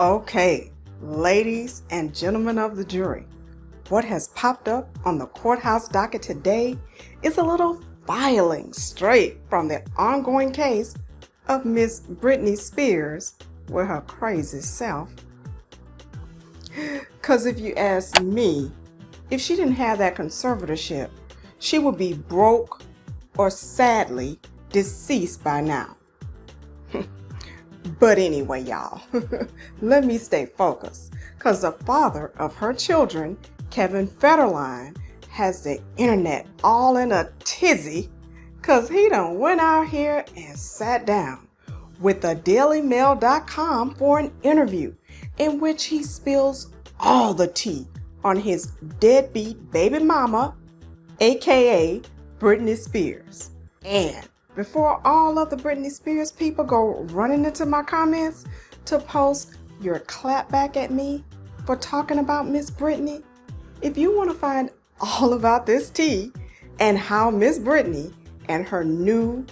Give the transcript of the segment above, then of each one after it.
Okay, ladies and gentlemen of the jury, what has popped up on the courthouse docket today is a little filing straight from the ongoing case of Miss Britney Spears with her crazy self. Because if you ask me, if she didn't have that conservatorship, she would be broke or sadly deceased by now. But anyway, y'all, let me stay focused, because the father of her children, Kevin Federline, has the internet all in a tizzy because he done went out here and sat down with the dailymail.com for an interview in which he spills all the tea on his deadbeat baby mama, aka Britney Spears. And before all of the Britney Spears people go running into my comments to post your clap back at me for talking about Miss Britney, if you want to find all about this tea and how Miss Britney and her new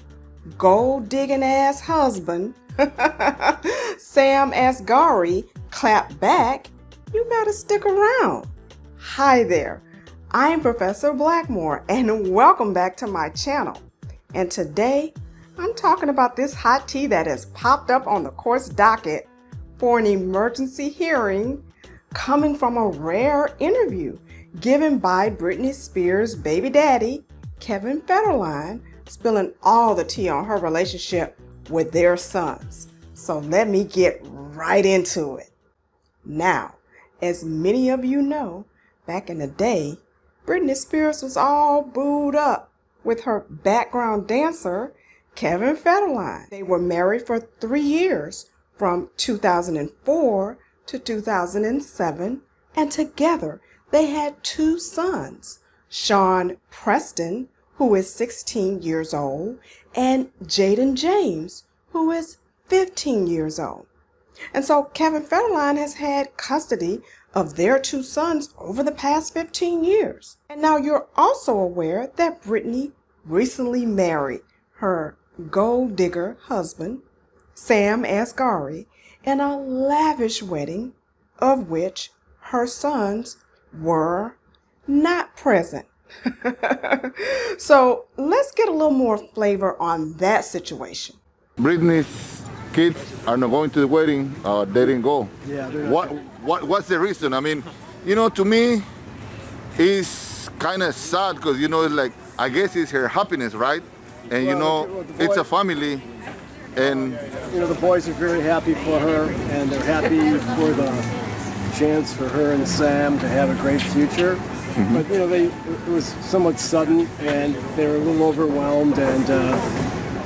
gold digging ass husband, Sam Asghari, clap back, you better stick around. Hi there, I'm Professor Blackmore and welcome back to my channel. And today, I'm talking about this hot tea that has popped up on the court's docket for an emergency hearing coming from a rare interview given by Britney Spears' baby daddy, Kevin Federline, spilling all the tea on her relationship with their sons. So let me get right into it. Now, as many of you know, back in the day, Britney Spears was all booed up with her background dancer, Kevin Federline. They were married for 3 years, from 2004 to 2007, and together they had 2 sons, Sean Preston, who is 16 years old, and Jaden James, who is 15 years old. And so Kevin Federline has had custody of their 2 sons over the past 15 years. And now you're also aware that Britney recently married her gold digger husband, Sam Asghari, in a lavish wedding of which her sons were not present. So let's get a little more flavor on that situation. Britney's kids are not going to the wedding. They didn't go. Yeah. What's the reason? I mean, to me, it's kind of sad because it's like, I guess it's her happiness, right? And it's a family, and the boys are very happy for her, and they're happy for the chance for her and Sam to have a great future. Mm-hmm. But it was somewhat sudden, and they were a little overwhelmed, and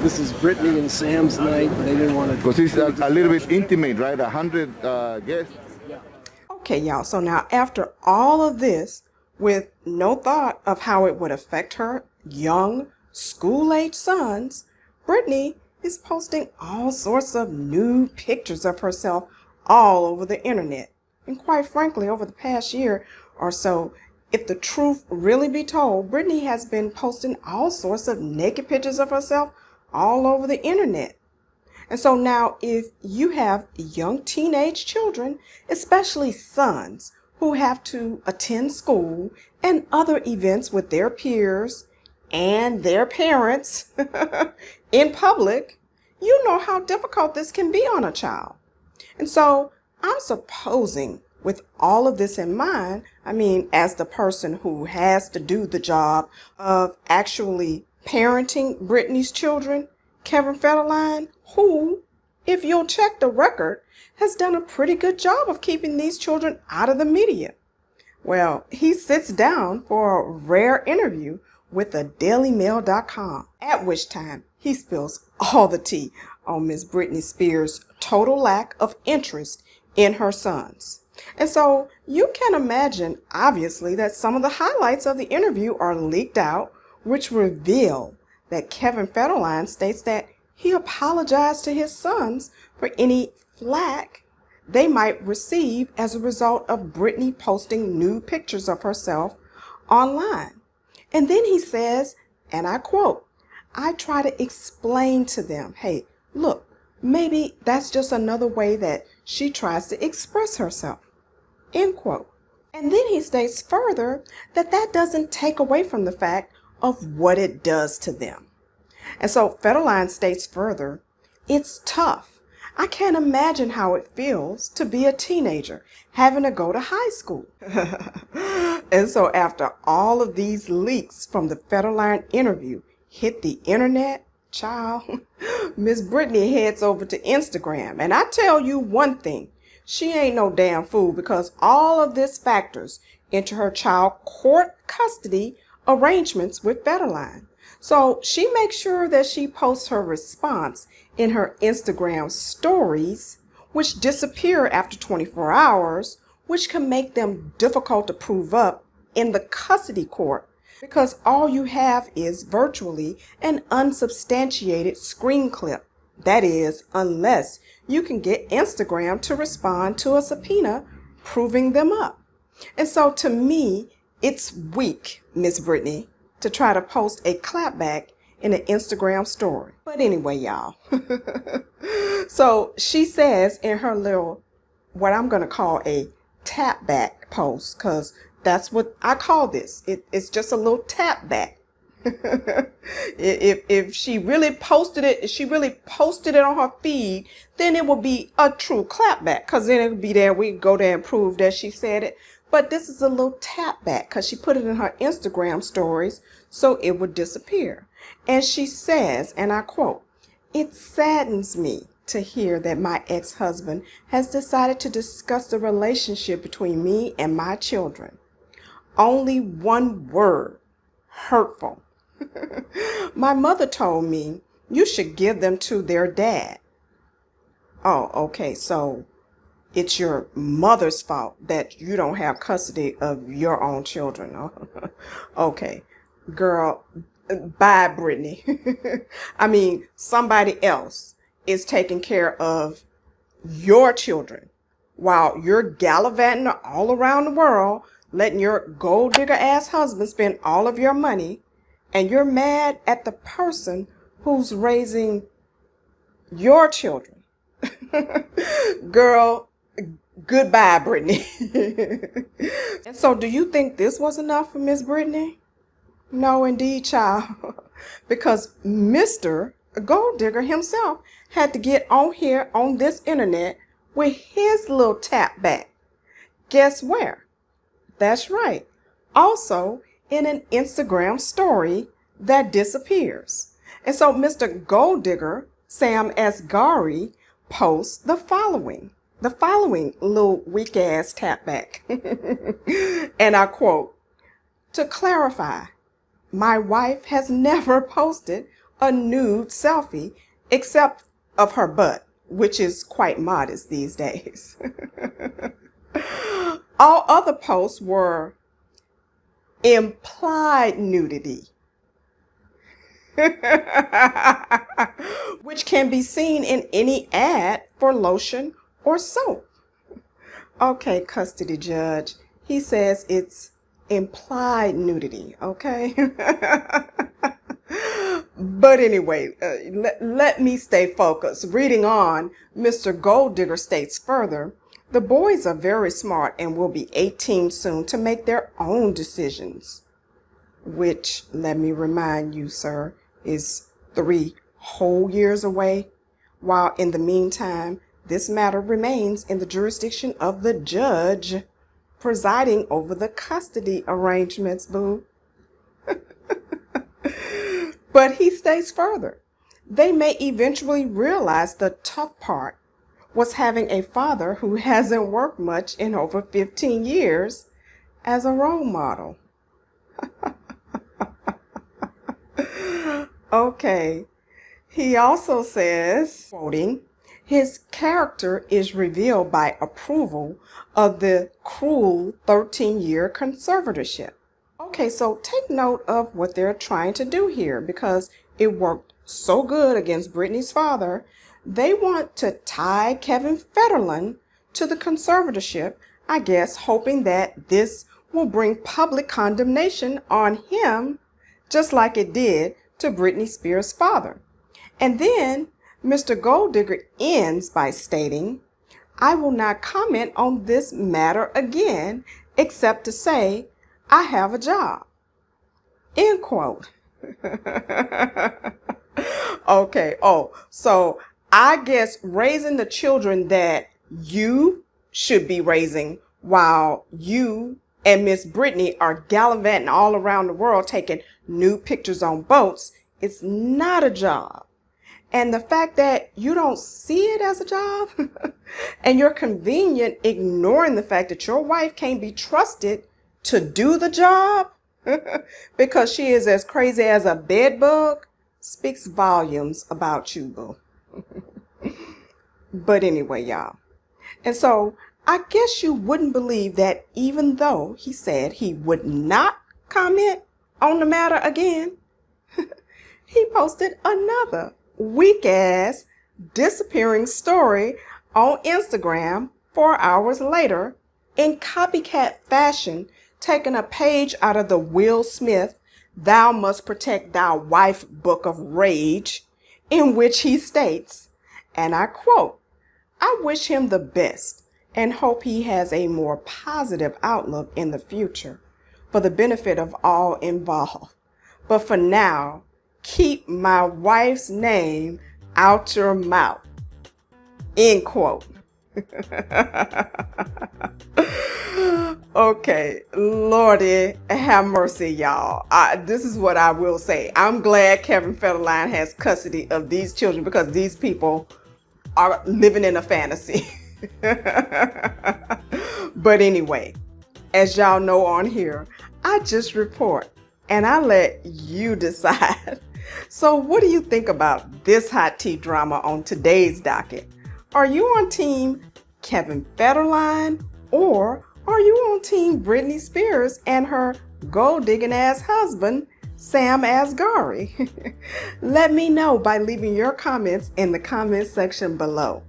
this is Britney and Sam's night. They didn't want to. Because it's a little bit intimate, right? 100 guests. Yeah. Okay, y'all. So now after all of this, with no thought of how it would affect her young school-age sons, Britney is posting all sorts of nude pictures of herself all over the internet. And quite frankly, over the past year or so, if the truth really be told, Britney has been posting all sorts of naked pictures of herself all over the internet. And so now if you have young teenage children, especially sons, who have to attend school and other events with their peers and their parents in public, you know how difficult this can be on a child. And so I'm supposing, with all of this in mind, as the person who has to do the job of actually parenting Britney's children, Kevin Federline, who, if you'll check the record, has done a pretty good job of keeping these children out of the media. Well, he sits down for a rare interview with the dailymail.com, at which time he spills all the tea on Miss Britney Spears' total lack of interest in her sons. And so you can imagine, obviously, that some of the highlights of the interview are leaked out, which reveal that Kevin Federline states that he apologized to his sons for any flack they might receive as a result of Britney posting nude pictures of herself online. And then he says, and I quote, "I try to explain to them, hey, look, Maybe that's just another way that she tries to express herself. End quote. And then he states further that that doesn't take away from the fact of what it does to them. And so Federline states further, it's tough. I can't imagine how it feels to be a teenager having to go to high school. And so after all of these leaks from the Federline interview hit the internet, child, Miss Britney heads over to Instagram. And I tell you one thing, she ain't no damn fool, because all of this factors into her child court custody arrangements with Federline. So she makes sure that she posts her response in her Instagram stories, which disappear after 24 hours, which can make them difficult to prove up in the custody court, because all you have is virtually an unsubstantiated screen clip. That is, unless you can get Instagram to respond to a subpoena proving them up. And so to me, it's weak, Miss Britney, to try to post a clapback in an Instagram story. But anyway, y'all. So she says in her little, what I'm going to call a tap back post, because that's what I call this. It's just a little tap back. If she really posted it on her feed, then it would be a true clapback, because then it would be there, we go there and prove that she said it. But this is a little tap back because she put it in her Instagram stories so it would disappear. And she says, and I quote, "It saddens me to hear that my ex-husband has decided to discuss the relationship between me and my children. Only one word, hurtful. My mother told me you should give them to their dad." Oh, okay, so it's your mother's fault that you don't have custody of your own children. Okay, girl, bye, Britney. I mean, somebody else is taking care of your children while you're gallivanting all around the world, letting your gold digger ass husband spend all of your money, and you're mad at the person who's raising your children. Girl, goodbye, Britney. And so do you think this was enough for Miss Britney? No, indeed, child. Because Mr. Gold Digger himself had to get on here on this internet with his little tap back. Guess where? That's right. Also in an Instagram story that disappears. And so Mr. Gold Digger, Sam Asghari, posts the following little weak ass tap back. And I quote, "To clarify, my wife has never posted a nude selfie except of her butt, which is quite modest these days." All other posts were implied nudity, which can be seen in any ad for lotion or soap. Okay, custody judge, he says it's implied nudity, okay? But anyway, let me stay focused. Reading on, Mr. Gold Digger states further, "The boys are very smart and will be 18 soon to make their own decisions." Which, let me remind you, sir, is 3 whole years away. While in the meantime, this matter remains in the jurisdiction of the judge presiding over the custody arrangements, boo. But he states further, they may eventually realize the tough part was having a father who hasn't worked much in over 15 years as a role model. Okay. He also says, quoting, "His character is revealed by approval of the cruel 13-year conservatorship." Okay, so take note of what they're trying to do here, because it worked so good against Britney's father. They want to tie Kevin Federline to the conservatorship, I guess, hoping that this will bring public condemnation on him, just like it did to Britney Spears' father. And then Mr. Golddigger ends by stating, "I will not comment on this matter again, except to say I have a job." End quote. Okay, so I guess raising the children that you should be raising while you and Miss Britney are gallivanting all around the world taking nude pictures on boats is not a job. And the fact that you don't see it as a job and you're convenient ignoring the fact that your wife can't be trusted to do the job because she is as crazy as a bedbug speaks volumes about you, boo. But anyway, y'all. And so I guess you wouldn't believe that even though he said he would not comment on the matter again, he posted another weak-ass disappearing story on Instagram 4 hours later in copycat fashion, taking a page out of the Will Smith "Thou Must Protect Thy Wife" book of rage, in which he states, and I quote, "I wish him the best and hope he has a more positive outlook in the future for the benefit of all involved. But for now, keep my wife's name out your mouth." End quote. Okay, Lordy, have mercy, y'all. This is what I will say. I'm glad Kevin Federline has custody of these children because these people are living in a fantasy. But anyway, as y'all know on here, I just report and I let you decide. So what do you think about this hot tea drama on today's docket? Are you on team Kevin Federline or are you on team Britney Spears and her gold-digging ass husband, Sam Asghari? Let me know by leaving your comments in the comment section below.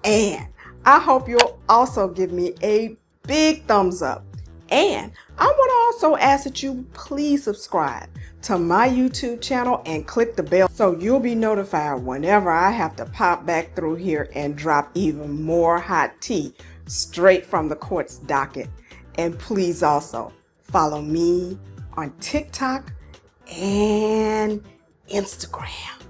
And I hope you'll also give me a big thumbs up. And I want to also ask that you please subscribe to my YouTube channel and click the bell so you'll be notified whenever I have to pop back through here and drop even more hot tea straight from the court's docket. And please also follow me on TikTok and Instagram.